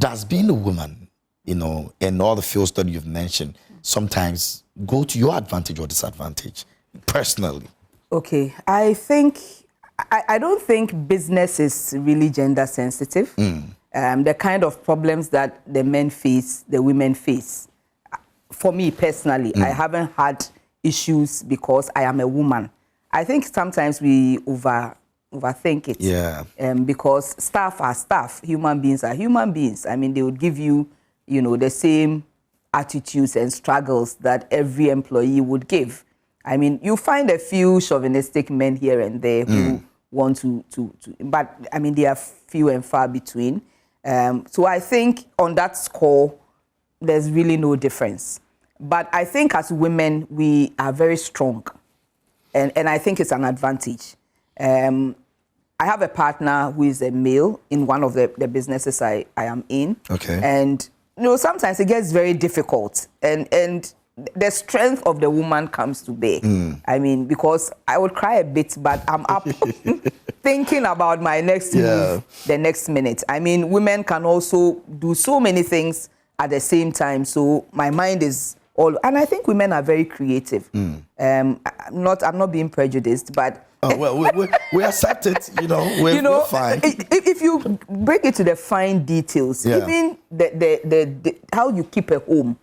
does being a woman, you know, in all the fields that you've mentioned, sometimes go to your advantage or disadvantage, personally? Okay, I don't think business is really gender sensitive. The kind of problems that the men face, the women face. For me personally, I haven't had issues because I am a woman. I think sometimes we overthink it. Yeah. Because staff are staff, human beings are human beings. I mean, they would give you, you know, the same attitudes and struggles that every employee would give. I mean, you find a few chauvinistic men here and there who want to, but I mean, they are few and far between. So I think on that score, there's really no difference. But I think as women, we are very strong. And I think it's an advantage. I have a partner who is a male in one of the businesses I am in. Okay. And, you know, sometimes it gets very difficult. And the strength of the woman comes to bear. I mean, because I would cry a bit, but I'm up thinking about my next move the next minute. I mean, women can also do so many things at the same time. So my mind is all, and I think women are very creative. I'm not being prejudiced, but well, we accept it. You know, we're fine. If you break it to the fine details, even the how you keep a home,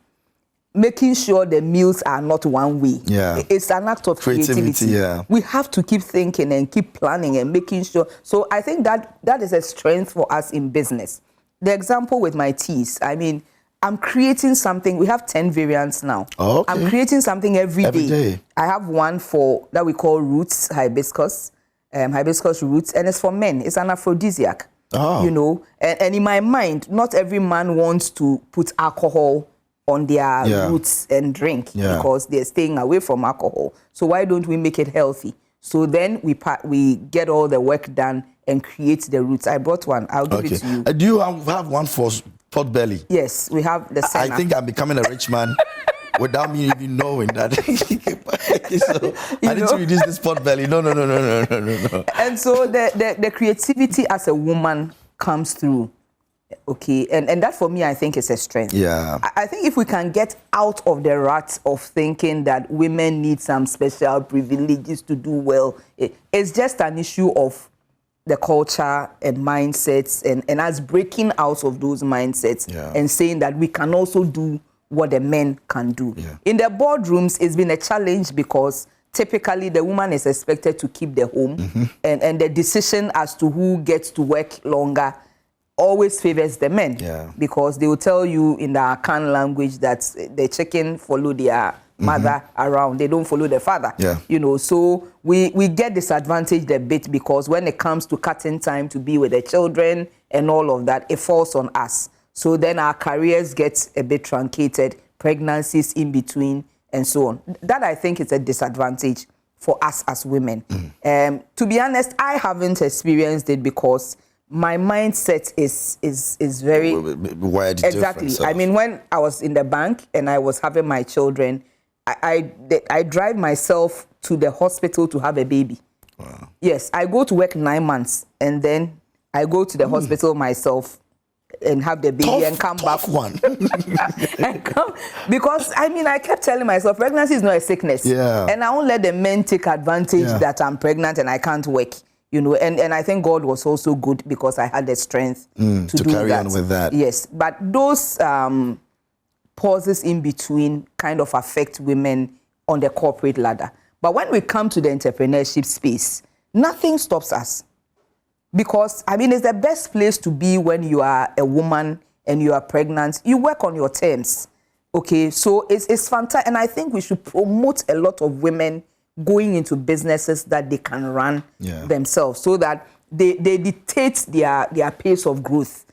making sure the meals are not one way. It's an act of creativity. We have to keep thinking and keep planning and making sure. So I think that is a strength for us in business. The example with my teas, I mean, I'm creating something. We have 10 variants now. I'm creating something every day. I have one that we call roots hibiscus, hibiscus roots, and it's for men. It's an aphrodisiac. You know, and in my mind, not every man wants to put alcohol on their roots and drink because they're staying away from alcohol. So why don't we make it healthy? So then we get all the work done and create the roots. I brought one. I'll give it to you. Do you have one for pot belly? Yes, we have the center. I think I'm becoming a rich man without me even knowing that. So I need to reduce this pot belly. No. And so the creativity as a woman comes through. Okay, and that for me, I think is a strength. I think if we can get out of the rut of thinking that women need some special privileges to do well, it's just an issue of the culture and mindsets and us breaking out of those mindsets and saying that we can also do what the men can do. In the boardrooms, it's been a challenge because typically the woman is expected to keep the home and the decision as to who gets to work longer always favors the men because they will tell you in the Akan language that the chicken follow their mother around. They don't follow the father. You know, so we get disadvantaged a bit because when it comes to cutting time to be with the children and all of that, it falls on us. So then our careers get a bit truncated, pregnancies in between and so on. That I think is a disadvantage for us as women. To be honest, I haven't experienced it because my mindset is very wired. Exactly. I mean, when I was in the bank and I was having my children, I drive myself to the hospital to have a baby. Yes, I go to work 9 months and then I go to the hospital myself and have the baby and come back. And come, because I mean, I kept telling myself pregnancy is not a sickness. And I won't let the men take advantage that I'm pregnant and I can't work. You know, and I think God was also good because I had the strength to do carry on with that. Yes, but those pauses in between kind of affect women on the corporate ladder. But when we come to the entrepreneurship space, nothing stops us. Because, I mean, it's the best place to be when you are a woman and you are pregnant. You work on your terms. Okay, so it's fantastic. And I think we should promote a lot of women going into businesses that they can run themselves so that they dictate their pace of growth.